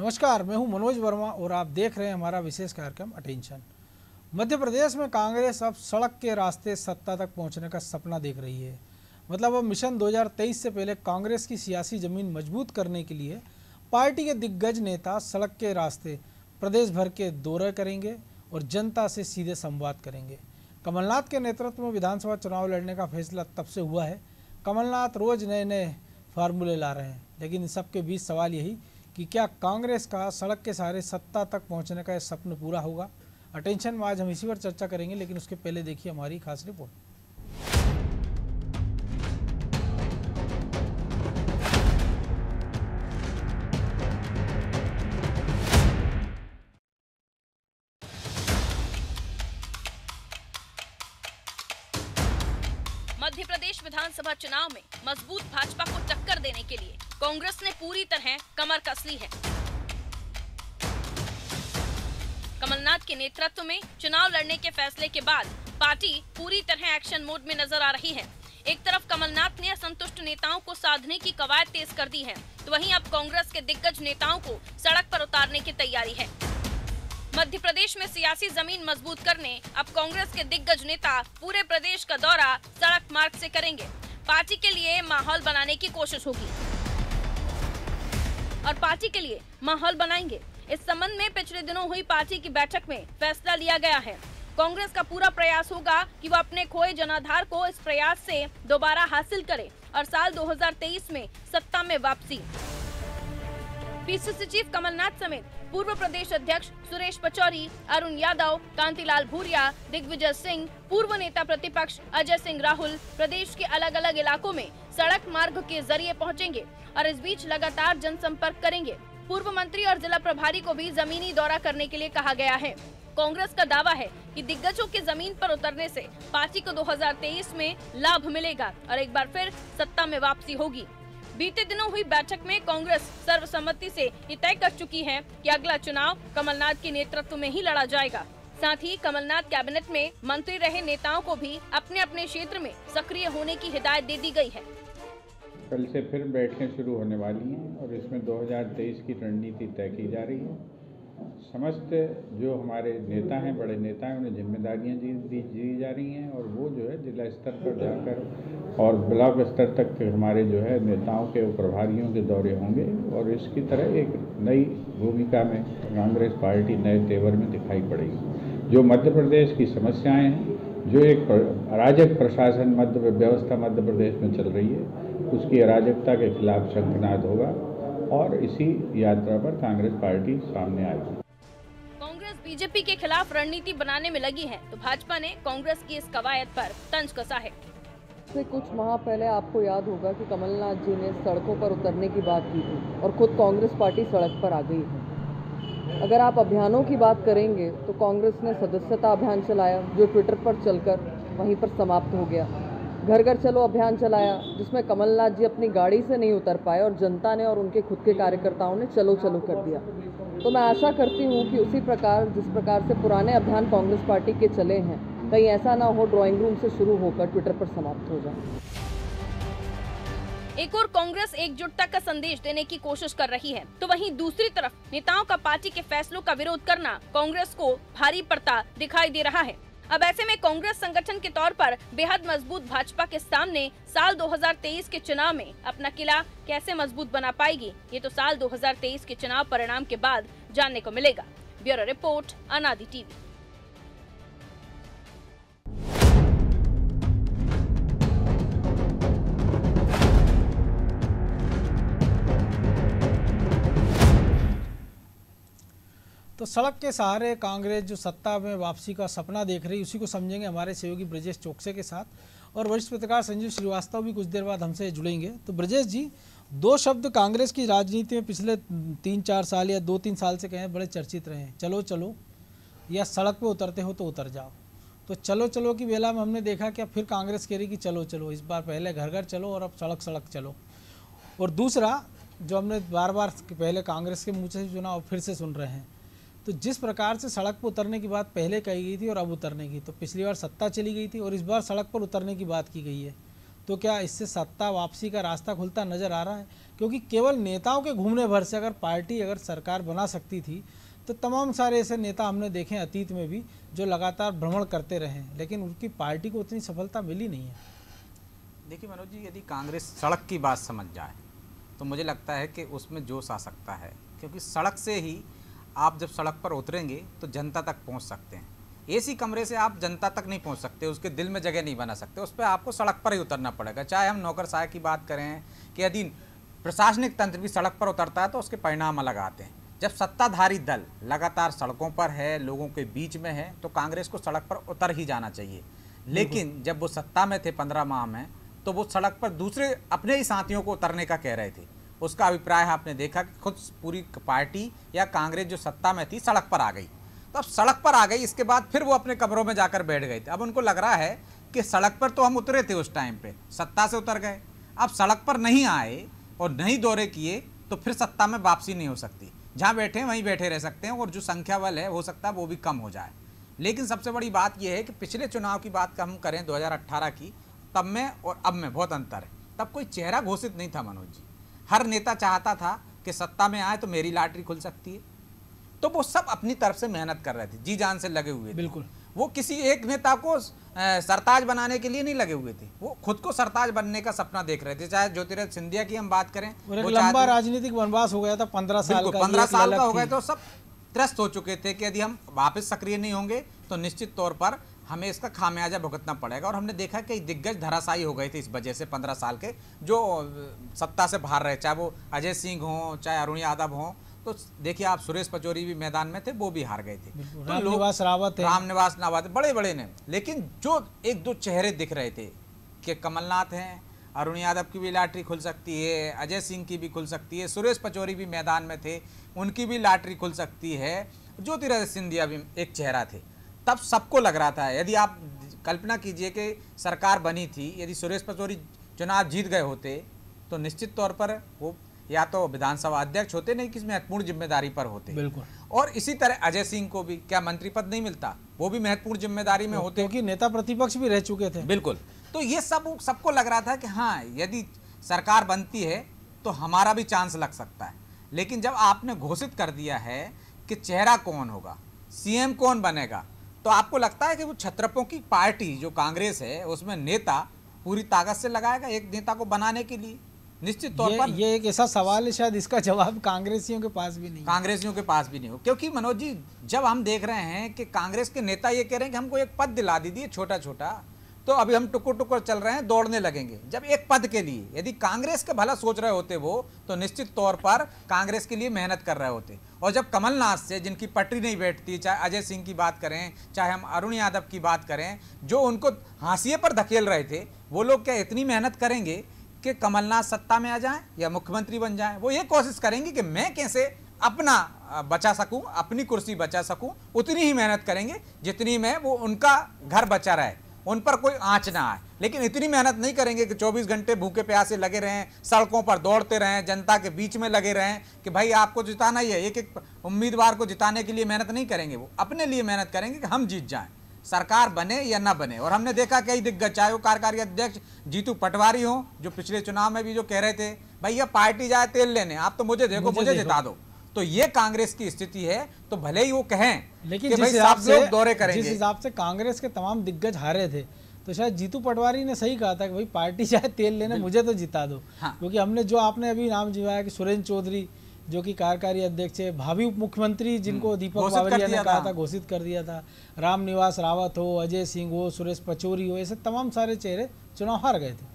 नमस्कार, मैं हूं मनोज वर्मा और आप देख रहे हैं हमारा विशेष कार्यक्रम अटेंशन। मध्य प्रदेश में कांग्रेस अब सड़क के रास्ते सत्ता तक पहुंचने का सपना देख रही है। मतलब अब मिशन 2023 से पहले कांग्रेस की सियासी जमीन मजबूत करने के लिए पार्टी के दिग्गज नेता सड़क के रास्ते प्रदेश भर के दौरे करेंगे और जनता से सीधे संवाद करेंगे। कमलनाथ के नेतृत्व में विधानसभा चुनाव लड़ने का फैसला तब से हुआ है। कमलनाथ रोज नए नए फार्मूले ला रहे हैं, लेकिन इन सबके बीच सवाल यही कि क्या कांग्रेस का सड़क के सहारे सत्ता तक पहुंचने का यह स्वप्न पूरा होगा। अटेंशन में आज हम इसी पर चर्चा करेंगे, लेकिन उसके पहले देखिए हमारी खास रिपोर्ट। मध्य प्रदेश विधानसभा चुनाव में मजबूत भाजपा को टक्कर देने के लिए कांग्रेस ने पूरी तरह कमर कस ली है। कमलनाथ के नेतृत्व में चुनाव लड़ने के फैसले के बाद पार्टी पूरी तरह एक्शन मोड में नजर आ रही है। एक तरफ कमलनाथ ने असंतुष्ट नेताओं को साधने की कवायद तेज कर दी है, तो वहीं अब कांग्रेस के दिग्गज नेताओं को सड़क पर उतारने की तैयारी है। मध्य प्रदेश में सियासी जमीन मजबूत करने अब कांग्रेस के दिग्गज नेता पूरे प्रदेश का दौरा सड़क मार्ग से करेंगे। पार्टी के लिए माहौल बनाने की कोशिश होगी और पार्टी के लिए माहौल बनाएंगे। इस संबंध में पिछले दिनों हुई पार्टी की बैठक में फैसला लिया गया है। कांग्रेस का पूरा प्रयास होगा कि वो अपने खोए जनाधार को इस प्रयास से दोबारा हासिल करे और साल 2023 में सत्ता में वापसी। पीसीसी चीफ कमलनाथ समेत पूर्व प्रदेश अध्यक्ष सुरेश पचौरी, अरुण यादव, कांतिलाल भूरिया, दिग्विजय सिंह, पूर्व नेता प्रतिपक्ष अजय सिंह राहुल प्रदेश के अलग अलग इलाकों में सड़क मार्ग के जरिए पहुंचेंगे और इस बीच लगातार जनसंपर्क करेंगे। पूर्व मंत्री और जिला प्रभारी को भी जमीनी दौरा करने के लिए कहा गया है। कांग्रेस का दावा है कि दिग्गजों के जमीन पर उतरने से पार्टी को 2023 में लाभ मिलेगा और एक बार फिर सत्ता में वापसी होगी। बीते दिनों हुई बैठक में कांग्रेस सर्वसम्मति से ये तय कर चुकी है कि अगला चुनाव कमलनाथ के नेतृत्व में ही लड़ा जाएगा। साथ ही कमलनाथ कैबिनेट में मंत्री रहे नेताओं को भी अपने अपने क्षेत्र में सक्रिय होने की हिदायत दे दी गई है। कल से फिर बैठकें शुरू होने वाली हैं और इसमें 2023 की रणनीति तय की जा रही है। समस्त जो हमारे नेता हैं, बड़े नेता हैं, उन्हें जिम्मेदारियां दी जा रही हैं और वो जो है जिला स्तर पर जाकर और ब्लॉक स्तर तक के हमारे जो है नेताओं के प्रभारियों के दौरे होंगे और इसकी तरह एक नई भूमिका में कांग्रेस पार्टी नए तेवर में दिखाई पड़ेगी। जो मध्य प्रदेश की समस्याएं हैं, जो एक अराजक प्रशासन व्यवस्था मध्य प्रदेश में चल रही है, उसकी अराजकता के खिलाफ शंखनाद होगा और इसी यात्रा पर कांग्रेस पार्टी सामने आएगी। कांग्रेस बीजेपी के खिलाफ रणनीति बनाने में लगी है, तो भाजपा ने कांग्रेस की इस कवायद पर तंज कसा है। से कुछ माह पहले आपको याद होगा कि कमलनाथ जी ने सड़कों पर उतरने की बात की थी और खुद कांग्रेस पार्टी सड़क पर आ गई है। अगर आप अभियानों की बात करेंगे तो कांग्रेस ने सदस्यता अभियान चलाया, जो ट्विटर पर चलकर वहीं पर समाप्त हो गया। घर घर चलो अभियान चलाया, जिसमें कमलनाथ जी अपनी गाड़ी से नहीं उतर पाए और जनता ने और उनके खुद के कार्यकर्ताओं ने चलो चलो कर दिया। तो मैं आशा करती हूँ कि उसी प्रकार जिस प्रकार से पुराने अभियान कांग्रेस पार्टी के चले हैं, कहीं ऐसा ना हो ड्राइंग रूम से शुरू होकर ट्विटर पर समाप्त हो जाए। एक और कांग्रेस एकजुटता का संदेश देने की कोशिश कर रही है, तो वहीं दूसरी तरफ नेताओं का पार्टी के फैसलों का विरोध करना कांग्रेस को भारी पड़ता दिखाई दे रहा है। अब ऐसे में कांग्रेस संगठन के तौर पर बेहद मजबूत भाजपा के सामने साल 2023 के चुनाव में अपना किला कैसे मजबूत बना पाएगी, ये तो साल 2023 के चुनाव परिणाम के बाद जानने को मिलेगा। ब्यूरो रिपोर्ट, अनादि टीवी। तो सड़क के सहारे कांग्रेस जो सत्ता में वापसी का सपना देख रही है, उसी को समझेंगे हमारे सहयोगी ब्रजेश चौकसे के साथ, और वरिष्ठ पत्रकार संजीव श्रीवास्तव भी कुछ देर बाद हमसे जुड़ेंगे। तो ब्रजेश जी, दो शब्द कांग्रेस की राजनीति में पिछले 3-4 साल या 2-3 साल से कहें बड़े चर्चित रहे हैं, चलो चलो या सड़क पे उतरते हो तो उतर जाओ। तो चलो चलो की बेला में हमने देखा कि अब फिर कांग्रेस कह रही कि चलो चलो, इस बार पहले घर घर चलो और अब सड़क सड़क चलो। और दूसरा जो हमने बार बार पहले कांग्रेस के मुँह से सुना और फिर से सुन रहे हैं, तो जिस प्रकार से सड़क पर उतरने की बात पहले कही गई थी और अब उतरने की, तो पिछली बार सत्ता चली गई थी और इस बार सड़क पर उतरने की बात की गई है, तो क्या इससे सत्ता वापसी का रास्ता खुलता नजर आ रहा है? क्योंकि केवल नेताओं के घूमने भर से अगर सरकार बना सकती थी तो तमाम सारे ऐसे नेता हमने देखे अतीत में भी जो लगातार भ्रमण करते रहे, लेकिन उनकी पार्टी को उतनी सफलता मिली नहीं है। देखिए मनोज जी, यदि कांग्रेस सड़क की बात समझ जाए तो मुझे लगता है कि उसमें जोश आ सकता है, क्योंकि सड़क से ही आप जब सड़क पर उतरेंगे तो जनता तक पहुंच सकते हैं। एसी कमरे से आप जनता तक नहीं पहुंच सकते, उसके दिल में जगह नहीं बना सकते, उस पर आपको सड़क पर ही उतरना पड़ेगा। चाहे हम नौकरशाही की बात करें कि यदि प्रशासनिक तंत्र भी सड़क पर उतरता है तो उसके परिणाम अलग आते हैं। जब सत्ताधारी दल लगातार सड़कों पर है, लोगों के बीच में है, तो कांग्रेस को सड़क पर उतर ही जाना चाहिए। लेकिन जब वो सत्ता में थे 15 माह में, तो वो सड़क पर दूसरे अपने ही साथियों को उतरने का कह रहे थे। उसका अभिप्राय आपने देखा कि खुद पूरी पार्टी या कांग्रेस जो सत्ता में थी सड़क पर आ गई। तो अब सड़क पर आ गई, इसके बाद फिर वो अपने कमरों में जाकर बैठ गए थे। अब उनको लग रहा है कि सड़क पर तो हम उतरे थे उस टाइम पे, सत्ता से उतर गए, अब सड़क पर नहीं आए और नहीं दौरे किए तो फिर सत्ता में वापसी नहीं हो सकती। जहाँ बैठे हैं वहीं बैठे रह सकते हैं और जो संख्या बल है हो सकता है वो भी कम हो जाए। लेकिन सबसे बड़ी बात यह है कि पिछले चुनाव की बात हम करें 2018 की, तब में और अब में बहुत अंतर है। तब कोई चेहरा घोषित नहीं था मनोज जी, हर नेता चाहता था कि सत्ता में आए तो मेरी लॉटरी खुल सकती है, तो वो सब अपनी तरफ से मेहनत कर रहे थे, जी जान से लगे हुए थे। बिल्कुल, वो किसी एक नेता को सरताज बनाने के लिए नहीं लगे हुए थे, वो खुद को सरताज बनने का सपना देख रहे थे। चाहे ज्योतिरादित्य सिंधिया की हम बात करें, एक लंबा राजनीतिक वनवास हो गया था 15 साल का, 15 साल का हो गया, तो सब त्रस्त हो चुके थे कि यदि हम वापस सक्रिय नहीं होंगे तो निश्चित तौर पर हमें इसका खामियाजा भुगतना पड़ेगा। और हमने देखा कि दिग्गज धराशायी हो गए थे इस वजह से 15 साल के, जो सत्ता से बाहर रहे, चाहे वो अजय सिंह हों, चाहे अरुण यादव हों। तो देखिए आप, सुरेश पचौरी भी मैदान में थे, वो भी हार गए थे। तो रामनिवास रावत बड़े बड़े ने, लेकिन जो एक दो चेहरे दिख रहे थे कि कमलनाथ हैं, अरुण यादव की भी लॉटरी खुल सकती है, अजय सिंह की भी खुल सकती है, सुरेश पचौरी भी मैदान में थे, उनकी भी लॉटरी खुल सकती है, ज्योतिरादित्य सिंधिया भी एक चेहरा थे। तब सबको लग रहा था, यदि आप कल्पना कीजिए कि सरकार बनी थी, यदि सुरेश पचौरी चुनाव जीत गए होते तो निश्चित तौर पर वो या तो विधानसभा अध्यक्ष होते, नहीं किसी महत्वपूर्ण जिम्मेदारी पर होते। बिल्कुल। और इसी तरह अजय सिंह को भी क्या मंत्री पद नहीं मिलता, वो भी महत्वपूर्ण जिम्मेदारी में होते, क्योंकि नेता प्रतिपक्ष भी रह चुके थे। बिल्कुल। तो ये सबको लग रहा था कि हाँ, यदि सरकार बनती है तो हमारा भी चांस लग सकता है। लेकिन जब आपने घोषित कर दिया है कि चेहरा कौन होगा, सीएम कौन बनेगा, तो आपको लगता है कि वो छत्रपों की पार्टी जो कांग्रेस है उसमें नेता पूरी ताकत से लगाएगा एक नेता को बनाने के लिए? निश्चित तौर पर ये एक ऐसा सवाल है, शायद इसका जवाब कांग्रेसियों के पास भी नहीं हो। क्योंकि मनोज जी, जब हम देख रहे हैं कि कांग्रेस के नेता ये कह रहे हैं कि हमको एक पद दिला दीजिए छोटा छोटा, तो अभी हम टुकुर टुकुर चल रहे हैं, दौड़ने लगेंगे। जब एक पद के लिए यदि कांग्रेस का भला सोच रहे होते वो, तो निश्चित तौर पर कांग्रेस के लिए मेहनत कर रहे होते। और जब कमलनाथ से, जिनकी पटरी नहीं बैठती, चाहे अजय सिंह की बात करें, चाहे हम अरुण यादव की बात करें, जो उनको हाशिए पर धकेल रहे थे, वो लोग क्या इतनी मेहनत करेंगे कि कमलनाथ सत्ता में आ जाएं या मुख्यमंत्री बन जाएं? वो ये कोशिश करेंगे कि मैं कैसे अपना बचा सकूं, अपनी कुर्सी बचा सकूं, उतनी ही मेहनत करेंगे जितनी में वो उनका घर बचा रहे, उन पर कोई आंच ना आए। लेकिन इतनी मेहनत नहीं करेंगे कि 24 घंटे भूखे प्यासे लगे रहें, सड़कों पर दौड़ते रहें, जनता के बीच में लगे रहें कि भाई आपको जिताना ही है। एक एक उम्मीदवार को जिताने के लिए मेहनत नहीं करेंगे, वो अपने लिए मेहनत करेंगे कि हम जीत जाएं, सरकार बने या ना बने। और हमने देखा कई दिग्गज, चाहे वो कार्यकारी अध्यक्ष जीतू पटवारी हो, जो पिछले चुनाव में भी जो कह रहे थे भैया पार्टी जाए तेल लेने, आप तो मुझे देखो, मुझे जिता दो। तो ये कांग्रेस की स्थिति है। तो भले ही वो कहें, लेकिन जिस हिसाब से दौरे करेंगे, जिस हिसाब से कांग्रेस के तमाम दिग्गज हारे थे, तो शायद जीतू पटवारी ने सही कहा था कि भाई पार्टी चाहे तेल लेने, मुझे तो जिता दो। हाँ। क्योंकि हमने जो आपने अभी नाम जिवाया कि सुरेंद्र चौधरी जो कि कार्यकारी अध्यक्ष है, भावी उप मुख्यमंत्री जिनको दीपक बावरिया ने कहा था, घोषित कर दिया था, रामनिवास रावत हो, अजय सिंह हो, सुरेश पचौरी हो, ऐसे तमाम सारे चेहरे चुनाव हार गए थे।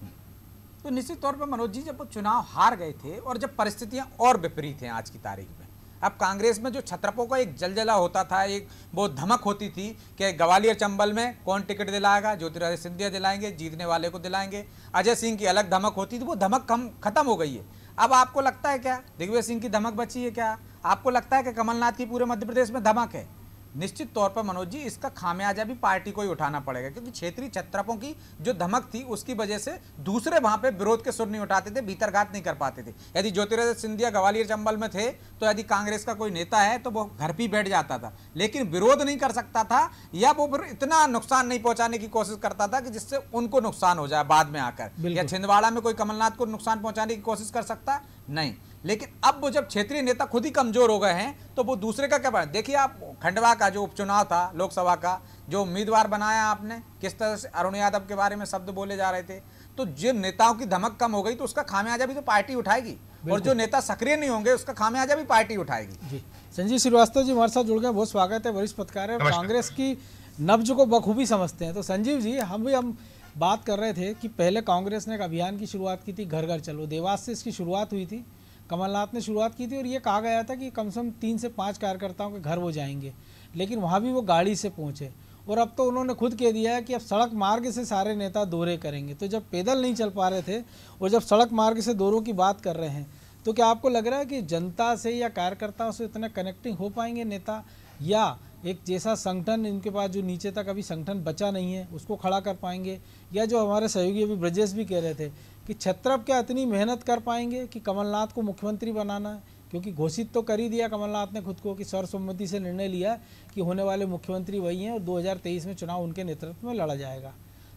तो निश्चित तौर पर मनोज जी, जब वो चुनाव हार गए थे और जब परिस्थितियां और विपरीत हैं आज की तारीख में, अब कांग्रेस में जो छत्रपों का एक जलजला होता था, एक वो धमक होती थी कि ग्वालियर चंबल में कौन टिकट दिलाएगा, ज्योतिरादित्य सिंधिया दिलाएंगे, जीतने वाले को दिलाएंगे, अजय सिंह की अलग धमक होती थी, वो धमक खत्म हो गई है। अब आपको लगता है क्या दिग्विजय सिंह की धमक बची है? क्या आपको लगता है कि कमलनाथ की पूरे मध्य प्रदेश में धमक है? निश्चित तौर पर मनोज जी इसका खामियाजा भी पार्टी को ही उठाना पड़ेगा, क्योंकि क्षेत्रीय छत्रपों की जो धमक थी उसकी वजह से दूसरे वहां पे विरोध के सुर नहीं उठाते थे, भीतरघात नहीं कर पाते थे। यदि ज्योतिरादित्य सिंधिया ग्वालियर चंबल में थे तो यदि कांग्रेस का कोई नेता है तो वो घर पे बैठ जाता था, लेकिन विरोध नहीं कर सकता था, या वो फिर इतना नुकसान नहीं पहुंचाने की कोशिश करता था कि जिससे उनको नुकसान हो जाए बाद में आकर, या छिंदवाड़ा में कोई कमलनाथ को नुकसान पहुंचाने की कोशिश कर सकता नहीं। लेकिन अब वो जब क्षेत्रीय नेता खुद ही कमजोर हो गए हैं तो वो दूसरे का क्या बना। देखिए आप खंडवा का जो उपचुनाव था लोकसभा का, जो उम्मीदवार बनाया आपने, किस तरह से अरुण यादव के बारे में शब्द बोले जा रहे थे, तो जिन नेताओं की धमक कम हो गई तो उसका खामियाजा भी तो पार्टी उठाएगी, और जो नेता सक्रिय नहीं होंगे उसका खामियाजा भी पार्टी उठाएगी। जी संजीव श्रीवास्तव जी हमारे साथ जुड़ गए, बहुत स्वागत है। वरिष्ठ पत्रकार है, कांग्रेस की नब्ज को बखूबी समझते हैं। तो संजीव जी हम बात कर रहे थे कि पहले कांग्रेस ने एक अभियान की शुरुआत की थी, घर घर चलो, देवास से इसकी शुरुआत हुई थी, कमलनाथ ने शुरुआत की थी, और ये कहा गया था कि कम से कम 3 से 5 कार्यकर्ताओं के घर वो जाएंगे, लेकिन वहाँ भी वो गाड़ी से पहुँचे। और अब तो उन्होंने खुद कह दिया है कि अब सड़क मार्ग से सारे नेता दौरे करेंगे। तो जब पैदल नहीं चल पा रहे थे और जब सड़क मार्ग से दौरों की बात कर रहे हैं, तो क्या आपको लग रहा है कि जनता से या कार्यकर्ताओं से इतना कनेक्टिंग हो पाएंगे नेता, या एक जैसा संगठन इनके पास जो नीचे तक अभी संगठन बचा नहीं है उसको खड़ा कर पाएंगे, या जो हमारे सहयोगी अभी ब्रजेश भी कह रहे थे कि छत्रप क्या इतनी मेहनत कर पाएंगे कि कमलनाथ को मुख्यमंत्री बनाना है, क्योंकि घोषित तो कर ही दिया कमलनाथ ने खुद को कि सर्वसम्मति से निर्णय लिया कि होने वाले मुख्यमंत्री वही हैं और 2023 में चुनाव उनके नेतृत्व में लड़ा जाएगा।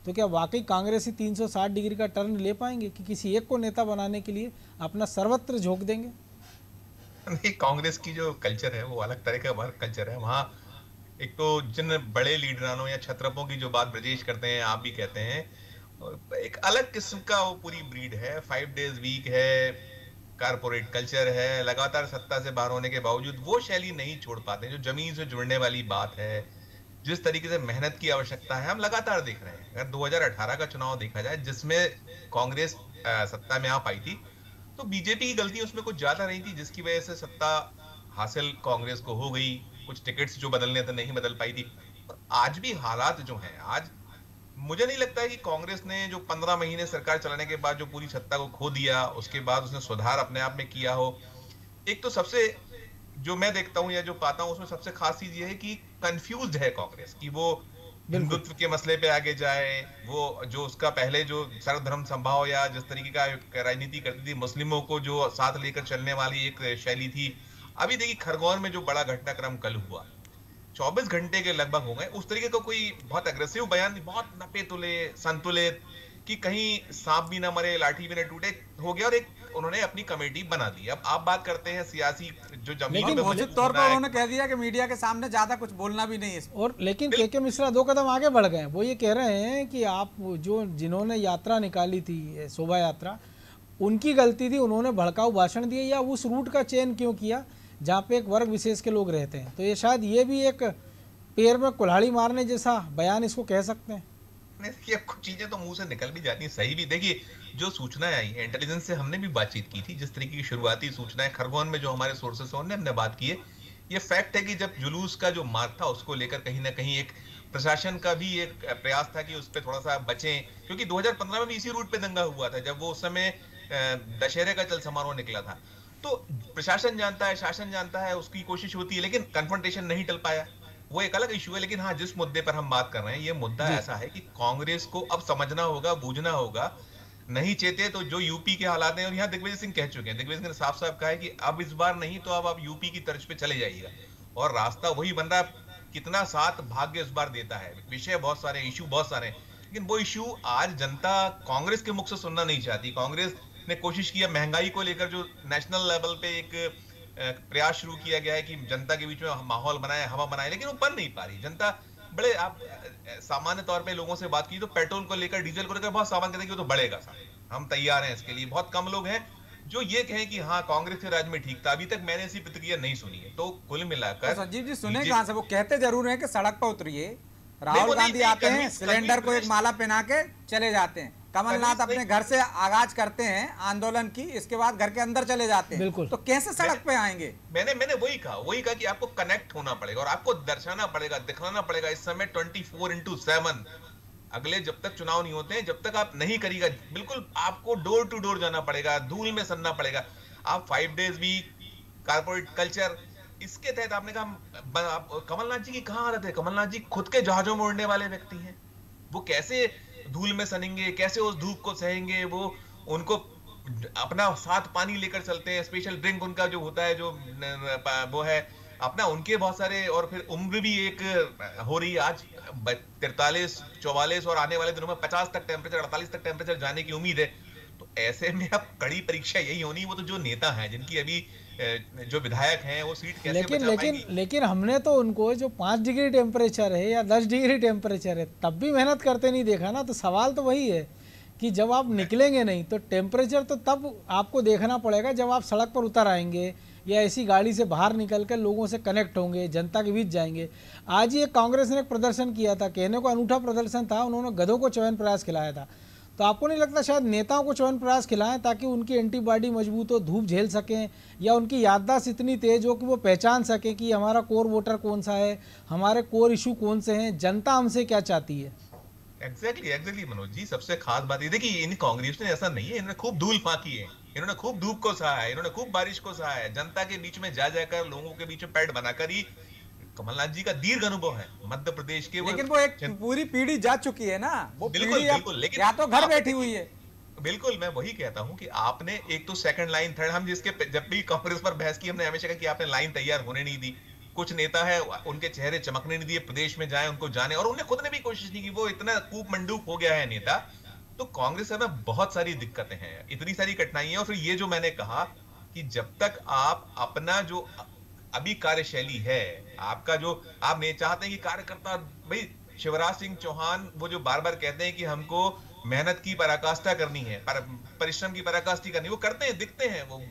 तो क्या वाकई कांग्रेस ही 360 डिग्री का टर्न ले पाएंगे कि किसी एक को नेता बनाने के लिए अपना सर्वत्र झोंक देंगे? नहीं, कांग्रेस की जो कल्चर है वो अलग तरह का वर्क कल्चर है। वहाँ एक तो जिन बड़े लीडरानों या छत्रपों की जो बात ब्रजेश करते हैं, आप भी कहते हैं, एक अलग किस्म का वो पूरी ब्रीड है। 5 डेज वीक है, कारपोरेट कल्चर है, लगातार सत्ता से बाहर होने के बावजूद वो शैली नहीं छोड़ पाते जो जमीन से जुड़ने वाली बात है, जिस तरीके से मेहनत की आवश्यकता है, हम लगातार देख रहे हैं। अगर 2018 का चुनाव देखा जाए जिसमें कांग्रेस सत्ता में आ पाई थी, तो बीजेपी की गलती उसमें कुछ ज्यादा नहीं थी, जिसकी वजह से सत्ता हासिल कांग्रेस को हो गई। कुछ टिकट्स जो बदलने थे नहीं बदल पाई थी। आज भी हालात जो हैं, आज मुझे नहीं लगता है कि कांग्रेस ने जो 15 महीने सरकार चलाने के बाद जो पूरी सत्ता को खो दिया, उसके बाद उसने सुधार अपने आप में किया हो। एक तो सबसे जो मैं देखता हूं या जो पाता हूं उसमें सबसे खास चीज ये है कि कंफ्यूज्ड है कांग्रेस, कि वो हिंदुत्व के मसले पे आगे जाए, वो जो उसका पहले जो सर्वधर्म संभाव या जिस तरीके का राजनीति करती थी, मुस्लिमों को जो साथ लेकर चलने वाली एक शैली थी। अभी देखिए खरगोन में जो बड़ा घटनाक्रम कल हुआ, 24 घंटे के लगभग हो गए, उस तरीके का कोई बहुत अग्रेसिव बयान, बहुत नपे तुले संतुलित, कि कहीं सांप भी ना मरे लाठी भी ना टूटे हो गया, और एक उन्होंने अपनी कमेटी बना दी। अब आप बात करते हैं सियासी जो जमीन, लेकिन घोषित तौर पर उन्होंने कह दिया कि मीडिया के सामने ज्यादा कुछ बोलना भी नहीं है। और लेकिन के मिश्रा 2 कदम आगे बढ़ गए। वो ये कह रहे हैं कि आप जो जिन्होंने यात्रा निकाली थी, शोभा यात्रा, उनकी गलती थी, उन्होंने भड़काऊ भाषण दिए, या उस रूट का चयन क्यों किया जहाँ पे एक वर्ग विशेष के लोग रहते हैं। तो ये शायद ये भी एक पैर में कुल्हाड़ी मारने जैसा बयान इसको कह सकते हैं। देखिए कुछ चीजें तो मुंह से निकल भी जाती हैं, सही भी। देखिए जो सूचनाएं आई है इंटेलिजेंस से, हमने भी बातचीत की थी, जिस तरीके की शुरुआती सूचनाएं खरगोन में जो हमारे सोर्सेस हैं हमने बात की है, ये फैक्ट है कि जब जुलूस का जो मार्ग था उसको लेकर कहीं ना कहीं एक प्रशासन का भी एक प्रयास था कि उस पर थोड़ा सा बचें, क्योंकि 2015 में भी इसी रूट पे दंगा हुआ था, जब वो उस समय दशहरे का चल समारोह निकला था। तो प्रशासन जानता है, शासन जानता है, उसकी कोशिश होती है, लेकिन कन्फ्रंटेशन नहीं टल पाया, वो एक अलग इशू है। लेकिन हाँ, जिस मुद्दे पर हम बात कर रहे हैं, ये मुद्दा ऐसा है कि कांग्रेस को अब समझना होगा, बूझना होगा, नहीं चेते तो जो यूपी के हालात हैं, और यहाँ दिग्विजय सिंह कह चुके हैं, दिग्विजय सिंह ने साफ साफ कहा है कि अब इस बार नहीं तो अब आप यूपी की तर्ज पे चले जाइएगा, और रास्ता वही बन रहा है। कितना साथ भाग्य इस बार देता है, विषय बहुत सारे, इशू बहुत सारे, लेकिन वो इशू आज जनता कांग्रेस के मुख से सुनना नहीं चाहती। कांग्रेस ने कोशिश किया महंगाई को लेकर, जो नेशनल लेवल पे एक प्रयास शुरू किया गया है कि जनता के बीच में माहौल बनाए, हवा बनाए, लेकिन वो बन नहीं पा रही जनता। बड़े आप सामान्य तौर पे लोगों से बात की तो पेट्रोल को लेकर, डीजल को लेकर बहुत सामान कहते हैं कि वो तो बढ़ेगा, हम तैयार हैं इसके लिए। बहुत कम लोग हैं जो ये कहें कि हाँ कांग्रेस के राज में ठीक था। अभी तक मैंने ऐसी प्रतिक्रिया नहीं सुनी है। तो कुल मिलाकर संजीव जी सुने कहां से, वो कहते जरूर हैं कि सड़क पर उतरिए, राहुल गांधी आते हैं, सिलेंडर को एक माला पहना के चले जाते हैं, कमलनाथ अपने घर से आगाज करते हैं आंदोलन की, इसके बाद घर के अंदर चले जाते हैं, तो कैसे सड़क पे आएंगे? मैंने वही कहा कि आपको कनेक्ट होना पड़ेगा और आपको दर्शाना पड़ेगा, दिखाना पड़ेगा। इस समय 24/7 अगले जब तक चुनाव नहीं होते हैं, जब तक आप नहीं करिएगा, बिल्कुल आपको डोर टू डोर जाना पड़ेगा, धूल में सनना पड़ेगा। आप 5 डेज वीक, कारपोरेट कल्चर, इसके तहत आपने कहा कमलनाथ जी की कहां आदत है? कमलनाथ जी खुद के जहाजों में उड़ने वाले व्यक्ति हैं। वो कैसे धूल में सनेंगे, कैसे उस धूप को सहेंगे? वो उनको अपना साथ पानी लेकर चलते हैं, स्पेशल ड्रिंक उनका जो होता है, जो वो है अपना, उनके बहुत सारे, और फिर उम्र भी एक हो रही है आज 43, 44 और आने वाले दिनों में 50 तक टेम्परेचर, 48 तक टेम्परेचर जाने की उम्मीद है। तो ऐसे में अब कड़ी परीक्षा यही होनी, वो तो जो नेता हैं जिनकी अभी जो विधायक हैं वो सीट कैसे बचा पाएंगी? लेकिन हमने तो उनको जो 5 डिग्री टेम्परेचर है या 10 डिग्री टेम्परेचर है तब भी मेहनत करते नहीं देखा ना। तो सवाल तो वही है कि जब आप निकलेंगे नहीं तो टेम्परेचर तो तब आपको देखना पड़ेगा जब आप सड़क पर उतर आएंगे या ऐसी गाड़ी से बाहर निकल कर लोगों से कनेक्ट होंगे, जनता के बीच जाएंगे। आज ही एक कांग्रेस ने एक प्रदर्शन किया था, कहने को अनूठा प्रदर्शन था, उन्होंने गधों को च्यवनप्राश खिलाया था। तो आपको नहीं लगता शायद नेताओं को च्यवनप्राश खिलाएं ताकि उनकी एंटीबॉडी मजबूत हो, धूप झेल सकें, या उनकी याददाश्त इतनी तेज हो कि वो पहचान सकें कि हमारा कोर वोटर कौन सा है, हमारे कोर इशू कौन से हैं, जनता हमसे क्या चाहती है। एग्जैक्टली मनोज जी, सबसे खास बात ये देखिए, इन कांग्रेस ने ऐसा नहीं है, इन्होंने खूब धूल फांकी है, इन्होंने खूब धूप को सहा है, इन्होंने खूब बारिश को सहा है, जनता के बीच में जा जाकर, लोगों के बीच में पैड बनाकर ही। कमलनाथ जी का दीर्घ अनुभव है मध्य प्रदेश के, लेकिन वो एक पूरी पीढ़ी जा चुकी है ना, वो बिल्कुल बिल्कुल, लेकिन या तो घर बैठी हुई है। बिल्कुल, मैं वही कहता हूं कि आपने एक तो सेकंड लाइन, थर्ड, हम जिसके जब भी कांग्रेस पर बहस की हमने हमेशा कहा कि आपने लाइन तैयार होने नहीं दी। कुछ नेता है उनके चेहरे चमकने नहीं दिए, प्रदेश में जाए उनको जाने, और उन्हें खुद ने भी कोशिश नहीं की, वो इतना कूप मंडूक हो गया है नेता। तो कांग्रेस में बहुत सारी दिक्कतें हैं, इतनी सारी कठिनाइयां, और फिर ये जो मैंने कहा कि जब तक आप अपना जो अभी कार्यशैली है आपका, जो आप नहीं चाहते हैं कि कार्यकर्ता, भाई शिवराज सिंह चौहान वो जो बार बार कहते हैं कि हमको मेहनत की पराकाष्ठा करनी है, परिश्रम की पराकाष्ठा करनी, वो करते हैं, दिखते हैं। वो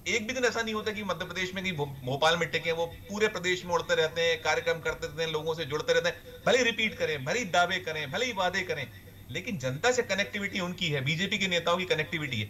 एक भी दिन ऐसा नहीं होता कि मध्य प्रदेश में, कि भोपाल में टिके, वो पूरे प्रदेश में उड़ते रहते हैं, कार्यक्रम करते रहते हैं, लोगों से जुड़ते रहते हैं, भले रिपीट करें, भले दावे करें, भले ही वादे करें, लेकिन जनता से कनेक्टिविटी उनकी है, बीजेपी के नेताओं की कनेक्टिविटी है।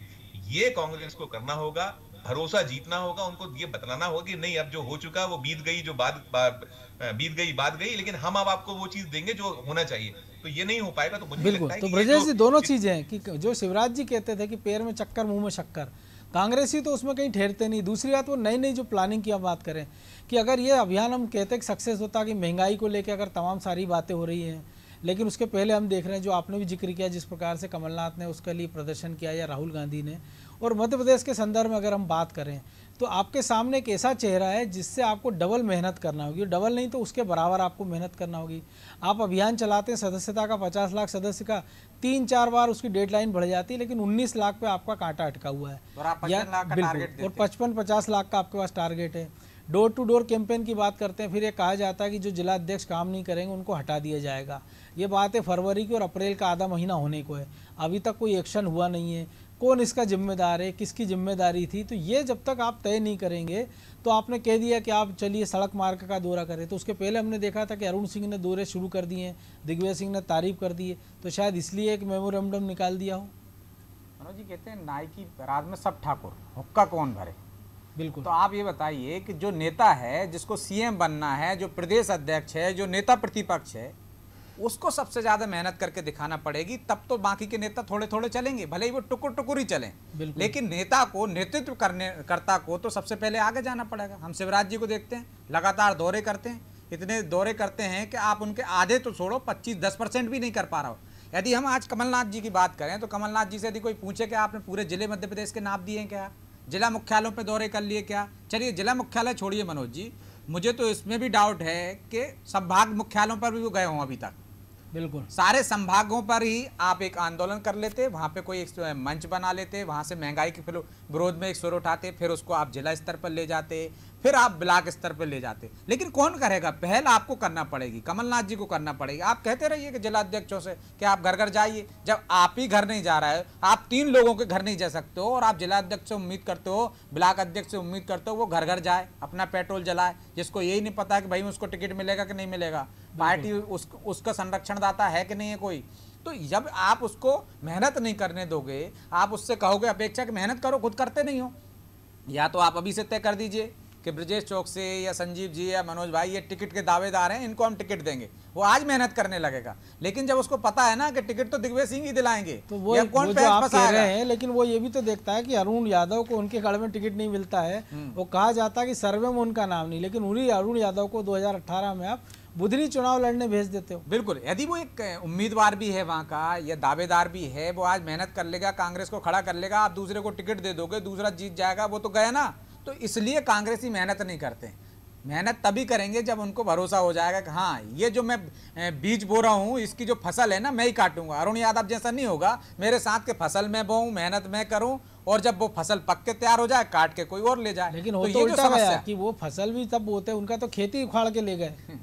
ये कांग्रेस को करना होगा, भरोसा जीतना होगा, उनको ये बतलाना होगा कि नहीं, अब जो हो चुका वो बीत गई, जो बात गई, लेकिन हम अब आपको वो चीज देंगे जो होना चाहिए। तो ये नहीं हो पाएगा। तो मुझे बिल्कुल, तो ब्रजेश जी दोनों चीजें हैं कि जो शिवराज जी कहते थे कि पैर में चक्कर मुंह में शक्कर, कांग्रेसी तो उसमें कहीं ठहरते नहीं। दूसरी बात, वो नई नई जो प्लानिंग की हम बात करें कि अगर ये अभियान हम कहते कि सक्सेस होता, कि महंगाई को लेकर अगर तमाम सारी बातें हो रही हैं, लेकिन उसके पहले हम देख रहे हैं जो आपने भी जिक्र किया, जिस प्रकार से कमलनाथ ने उसके लिए प्रदर्शन किया या राहुल गांधी ने, और मध्य प्रदेश के संदर्भ में अगर हम बात करें तो आपके सामने एक ऐसा चेहरा है जिससे आपको डबल मेहनत करना होगी, डबल नहीं तो उसके बराबर आपको मेहनत करना होगी। आप अभियान चलाते हैं सदस्यता का, 50 लाख सदस्य का, 3-4 बार उसकी डेडलाइन बढ़ जाती है, लेकिन 19 लाख पे आपका कांटा अटका हुआ है, बिल्कुल, और 55-50 लाख का आपके पास टारगेट है। डोर टू डोर कैंपेन की बात करते हैं, फिर ये कहा जाता है कि जो जिला अध्यक्ष काम नहीं करेंगे उनको हटा दिया जाएगा। ये बात है फरवरी की, और अप्रैल का आधा महीना होने को है, अभी तक कोई एक्शन हुआ नहीं है। कौन इसका जिम्मेदार है, किसकी जिम्मेदारी थी? तो ये जब तक आप तय नहीं करेंगे, तो आपने कह दिया कि आप चलिए सड़क मार्ग का दौरा करें, तो उसके पहले हमने देखा था कि अरुण सिंह ने दौरे शुरू कर दिए हैं, दिग्विजय सिंह ने तारीफ कर दी है, तो शायद इसलिए एक मेमोरेंडम निकाल दिया हो। मनोज जी कहते हैं नाई की बारात में सब ठाकुर, हुक्का कौन भरे। बिल्कुल, तो आप ये बताइए कि जो नेता है, जिसको सीएम बनना है, जो प्रदेश अध्यक्ष है, जो नेता प्रतिपक्ष है, उसको सबसे ज्यादा मेहनत करके दिखाना पड़ेगी, तब तो बाकी के नेता थोड़े थोड़े चलेंगे, भले ही वो टुकुर टुकुर ही चलें, लेकिन नेता को, नेतृत्व करता को तो सबसे पहले आगे जाना पड़ेगा। हम शिवराज जी को देखते हैं, लगातार दौरे करते हैं, इतने दौरे करते हैं कि आप उनके आधे तो छोड़ो, 25-10% भी नहीं कर पा रहा हो। यदि हम आज कमलनाथ जी की बात करें तो कमलनाथ जी से यदि कोई पूछे कि आपने पूरे जिले मध्य प्रदेश के नाप दिए हैं क्या, जिला मुख्यालयों पे दौरे कर लिए क्या? चलिए जिला मुख्यालय छोड़िए मनोज जी, मुझे तो इसमें भी डाउट है कि संभाग मुख्यालयों पर भी वो गए हों अभी तक। बिल्कुल, सारे संभागों पर ही आप एक आंदोलन कर लेते, वहाँ पे कोई एक मंच बना लेते, वहाँ से महंगाई के विरोध में एक सुर उठाते, फिर उसको आप जिला स्तर पर ले जाते, फिर आप ब्लॉक स्तर पर ले जाते। लेकिन कौन करेगा? पहल आपको करना पड़ेगी, कमलनाथ जी को करना पड़ेगी। आप कहते रहिए कि जिला अध्यक्षों से कि आप घर घर जाइए, जब आप ही घर नहीं जा रहा है, आप 3 लोगों के घर नहीं जा सकते हो, और आप जिला अध्यक्ष से उम्मीद करते हो, ब्लॉक अध्यक्ष से उम्मीद करते हो वो घर घर जाए, अपना पेट्रोल जलाए, जिसको यही नहीं पता कि भाई उसको टिकट मिलेगा कि नहीं मिलेगा, पार्टी उसका संरक्षणदाता है कि नहीं है कोई। तो जब आप उसको मेहनत नहीं करने दोगे, आप उससे कहोगे, अपेक्षा कि मेहनत करो, खुद करते नहीं हो, या तो आप अभी से तय कर दीजिए कि ब्रजेश चौक से या संजीव जी या मनोज भाई ये टिकट के दावेदार हैं, इनको हम टिकट देंगे, वो आज मेहनत करने लगेगा। लेकिन जब उसको पता है ना कि टिकट तो दिग्विजय सिंह ही दिलाएंगे, तो वो कौन जो आप कह रहे हैं, लेकिन वो ये भी तो देखता है कि अरुण यादव को उनके गढ़ में टिकट नहीं मिलता है। वो कहा जाता है कि सर्वे में उनका नाम नहीं, लेकिन उन्हीं अरुण यादव को 2018 में आप बुधनी चुनाव लड़ने भेज देते हो। बिल्कुल, यदि वो एक उम्मीदवार भी है वहाँ का या दावेदार भी है, वो आज मेहनत कर लेगा, कांग्रेस को खड़ा कर लेगा, आप दूसरे को टिकट दे दोगे, दूसरा जीत जाएगा, वो तो गया ना। तो इसलिए कांग्रेसी मेहनत नहीं करते। मेहनत तभी करेंगे जब उनको भरोसा हो जाएगा कि हाँ ये जो मैं बीज बो रहा हूँ, इसकी जो फसल है ना मैं ही काटूंगा। अरुण यादव जैसा नहीं होगा, मेरे साथ के फसल में बोऊं, मेहनत मैं करूं, और जब वो फसल पक के तैयार हो जाए काट के कोई और ले जाए। लेकिन हो तो उल्टा गया कि वो फसल भी तब बोते, उनका तो खेती उखाड़ के ले गए।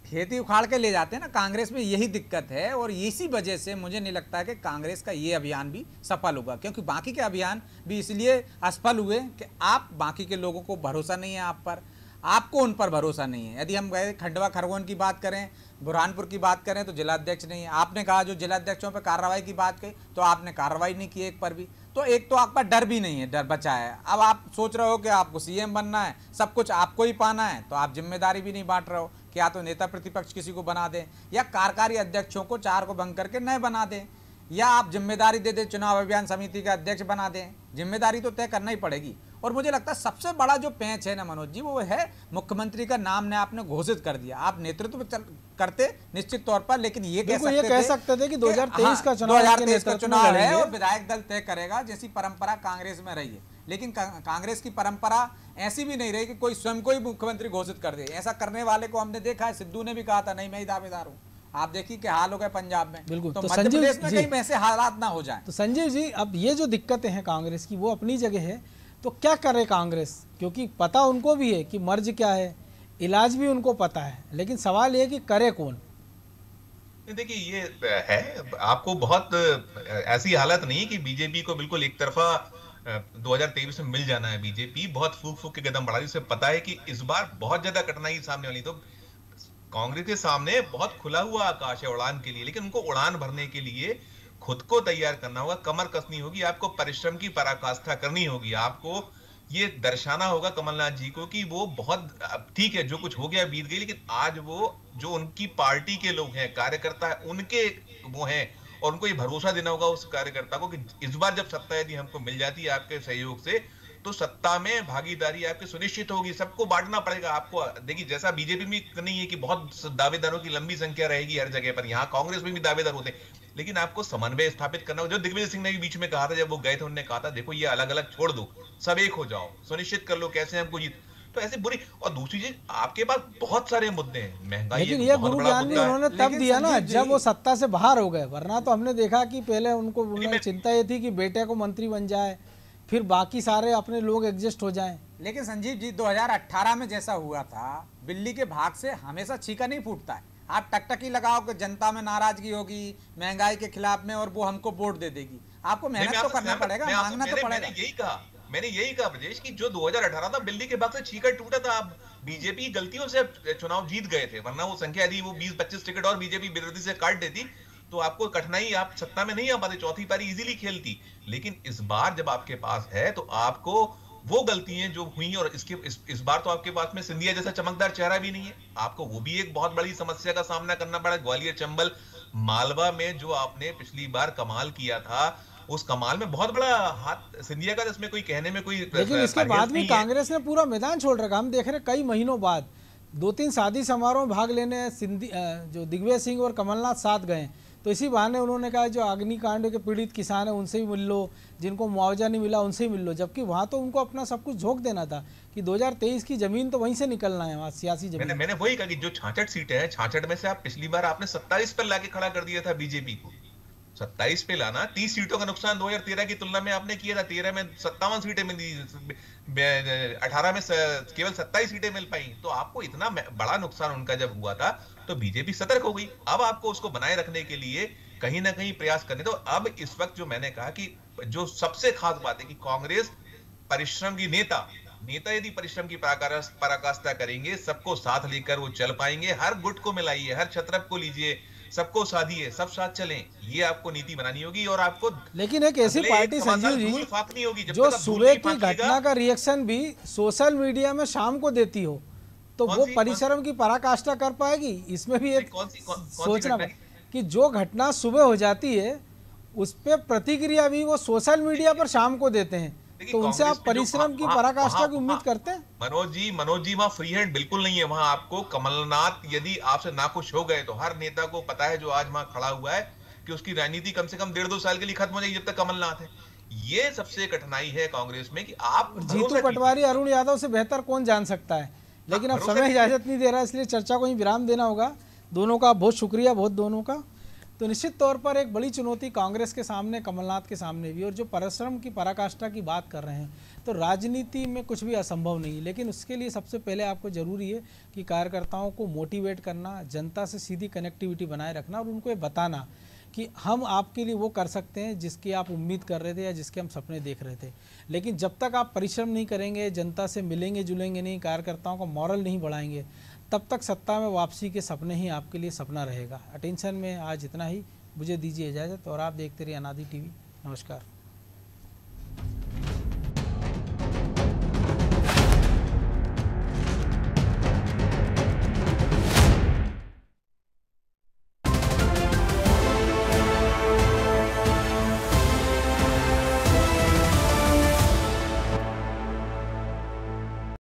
खेती उखाड़ के ले जाते हैं ना, कांग्रेस में यही दिक्कत है। और इसी वजह से मुझे नहीं लगता है कि कांग्रेस का ये अभियान भी सफल होगा, क्योंकि बाकी के अभियान भी इसलिए असफल हुए कि आप बाकी के लोगों को भरोसा नहीं है आप पर, आपको उन पर भरोसा नहीं है। यदि हम गए खंडवा खरगोन की बात करें, बुरहानपुर की बात करें तो जिलाध्यक्ष नहीं है। आपने कहा जो जिलाध्यक्षों पर कार्रवाई की बात कही, तो आपने कार्रवाई नहीं की एक पर भी। तो एक तो आपका डर भी नहीं है, डर बचा है। अब आप सोच रहे हो कि आपको सीएम बनना है, सब कुछ आपको ही पाना है, तो आप जिम्मेदारी भी नहीं बांट रहे हो कि या तो नेता प्रतिपक्ष किसी को बना दें या कार्यकारी अध्यक्षों को 4 को भंग करके नए बना दें, या आप जिम्मेदारी दे दें चुनाव अभियान समिति का अध्यक्ष बना दें। जिम्मेदारी तो तय करना ही पड़ेगी। और मुझे लगता है सबसे बड़ा जो पेंच है ना मनोज जी, वो है मुख्यमंत्री का नाम ने आपने घोषित कर दिया। आप नेतृत्व करते निश्चित तौर पर, लेकिन ये कह सकते थे कि 2023 का चुनाव है और विधायक दल तय करेगा, जैसी परंपरा कांग्रेस में रही है। लेकिन कांग्रेस की परंपरा ऐसी भी नहीं रही कि कोई स्वयं को ही मुख्यमंत्री घोषित कर दे। ऐसा करने वाले को हमने देखा है, सिद्धू ने भी कहा था नहीं मैं ही दावेदार हूँ। आप देखिए क्या हाल हो गया पंजाब में। बिल्कुल। तो मध्य प्रदेश में कहीं ऐसे हालात ना हो जाए। तो संजीव जी, अब ये जो दिक्कतें हैं कांग्रेस की, वो अपनी जगह है, तो क्या करे कांग्रेस? क्योंकि पता उनको भी है कि मर्ज क्या है, इलाज भी उनको पता है, लेकिन सवाल ये कि करे कौन? देखिए ये है, आपको बहुत ऐसी हालत नहीं कि बीजेपी को बिल्कुल एक तरफा 2023 में मिल जाना है। बीजेपी बहुत फूक फूक के कदम बढ़ा रही है। उसे पता है कि इस बार बहुत ज्यादा कठिनाई सामने वाली। तो कांग्रेस के सामने बहुत खुला हुआ आकाश है उड़ान के लिए, लेकिन उनको उड़ान भरने के लिए खुद को तैयार करना होगा, कमर कसनी होगी, आपको परिश्रम की पराकाष्ठा करनी होगी। आपको ये दर्शाना होगा कमलनाथ जी को कि वो बहुत, ठीक है जो कुछ हो गया बीत गई, लेकिन आज वो जो उनकी पार्टी के लोग हैं, कार्यकर्ता है, उनके वो हैं, और उनको ये भरोसा देना होगा उस कार्यकर्ता को कि इस बार जब सत्ता यदि हमको मिल जाती है आपके सहयोग से, तो सत्ता में भागीदारी आपकी सुनिश्चित होगी। सबको बांटना पड़ेगा आपको। देखिए जैसा बीजेपी में नहीं है कि बहुत दावेदारों की लंबी संख्या रहेगी हर जगह पर, यहाँ कांग्रेस में भी दावेदार होते हैं, लेकिन आपको समन्वय स्थापित करना होगा। जो दिग्विजय सिंह ने बीच में कहा था, जब वो गए थे, उन्होंने कहा था देखो ये अलग अलग छोड़ दो, सब एक हो जाओ, सुनिश्चित कर लो कैसे हमको जीत। तो ऐसे बुरी, और दूसरी चीज आपके पास बहुत सारे मुद्दे हैं, महंगाई, लेकिन ये गुरु ज्ञान भी उन्होंने तब दिया ना जब वो सत्ता से बाहर हो गए, वरना तो हमने देखा कि पहले उनको चिंता ये थी कि बेटे को मंत्री बन जाए, फिर बाकी सारे अपने लोग एडजस्ट हो जाएं। लेकिन संजीव जी 2018 में जैसा हुआ था, बिल्ली के भाग से हमेशा छीका नहीं फूटता है। आप टकटकी लगाओ कि जनता में नाराजगी होगी महंगाई के खिलाफ में और वो हमको वोट दे देगी। आपको मेहनत तो करना पड़ेगा, मांगना तो पड़ेगा। मैंने यही कहा ब्रजेश कि जो 2018 था बिल्ली के भाग से छीका टूटा था। आप बीजेपी गलतियों से चुनाव जीत गए थे, वरना वो संख्या यदि वो 20-25 टिकट और बीजेपी विरोधी से काट देती तो आपको कठिनाई, आप सत्ता में नहीं आ पाते, चौथी पारी इजीली खेलती। लेकिन इस बार जब आपके पास है तो आपको वो गलतियां जो हुई, और इस बार तो आपके पास में सिंधिया जैसा चमकदार चेहरा भी नहीं है, आपको वो भी एक बहुत बड़ी समस्या का सामना करना पड़ा। ग्वालियर, चंबल, मालवा में जो आपने पिछली बार कमाल किया था, उस कमाल में बहुत बड़ा हाथ सिंधिया का, इसमें कोई कहने में कोई, लेकिन इसके बाद भी कांग्रेस ने पूरा मैदान छोड़ रखा। हम देख रहे कई महीनों बाद 2-3 शादी समारोह में भाग लेने जो दिग्विजय सिंह और कमलनाथ साथ गए, तो इसी बहाने उन्होंने कहा जो अग्निकांड के पीड़ित किसान है उनसे भी मिल लो, जिनको मुआवजा नहीं मिला उनसे ही मिल लो, जबकि वहाँ तो उनको अपना सब कुछ झोंक देना था कि 2023 की जमीन तो वहीं से निकलना है, वहाँ सियासी जमीन। मैंने वही कहा कि जो 66 सीटें हैं, 66 में से आप पिछली बार आपने 27 पर लाके खड़ा कर दिया था बीजेपी को। 27 पे लाना, 30 सीटों का नुकसान 2013 की तुलना में आपने किया था। 13 में 57 सीटें मिली, 18 में केवल 27 सीटें मिल पाई। तो आपको इतना बड़ा नुकसान उनका जब हुआ था तो बीजेपी सतर्क हो गई। अब आपको उसको बनाए रखने के लिए कहीं ना कहीं प्रयास करने। तो अब इस वक्त जो मैंने कहा कि जो सबसे खास बात है कि कांग्रेस परिश्रम की नेता यदि परिश्रम की पराकाष्ठा करेंगे, सबको साथ लेकर वो चल पाएंगे। हर गुट को मिलाइए, हर छत्रप को लीजिए, सबको साधिए, सब साथ चलें, ये आपको नीति बनानी होगी और आपको लेकिन एक ऐसी पार्टी संजीव जी फाकनी होगी जो सुबह की घटना का रिएक्शन भी सोशल मीडिया में शाम को देती हो, तो वो परिश्रम की पराकाष्ठा कर पाएगी? इसमें भी एक सोचना कि जो घटना सुबह हो जाती है उस पर प्रतिक्रिया भी वो सोशल मीडिया पर शाम को देते हैं, तो उनसे आप परिश्रम की पराकाष्ठा की उम्मीद करते हैं? मनोज जी वहाँ फ्री हैंड बिल्कुल नहीं है। वहां आपको कमलनाथ यदि आपसे नाखुश हो गए तो हर नेता को पता है जो आज वहां खड़ा हुआ है कि उसकी राजनीति कम से कम 1.5-2 साल के लिए खत्म हो जाएगी जब तक कमलनाथ है। ये सबसे कठिनाई है कांग्रेस में कि आप जीतू पटवारी अरुण यादव से बेहतर कौन जान सकता है, लेकिन अब समय इजाजत नहीं दे रहा, इसलिए चर्चा को ही विराम देना होगा। दोनों का बहुत शुक्रिया, बहुत दोनों का। तो निश्चित तौर पर एक बड़ी चुनौती कांग्रेस के सामने, कमलनाथ के सामने भी, और जो परिश्रम की पराकाष्ठा की बात कर रहे हैं, तो राजनीति में कुछ भी असंभव नहीं, लेकिन उसके लिए सबसे पहले आपको ज़रूरी है कि कार्यकर्ताओं को मोटिवेट करना, जनता से सीधी कनेक्टिविटी बनाए रखना और उनको ये बताना कि हम आपके लिए वो कर सकते हैं जिसकी आप उम्मीद कर रहे थे या जिसके हम सपने देख रहे थे। लेकिन जब तक आप परिश्रम नहीं करेंगे, जनता से मिलेंगे जुलेंगे नहीं, कार्यकर्ताओं का मॉरल नहीं बढ़ाएंगे, तब तक सत्ता में वापसी के सपने ही आपके लिए सपना रहेगा। अटेंशन में आज इतना ही, मुझे दीजिए इजाज़त और आप देखते रहिए अनादि टीवी। नमस्कार।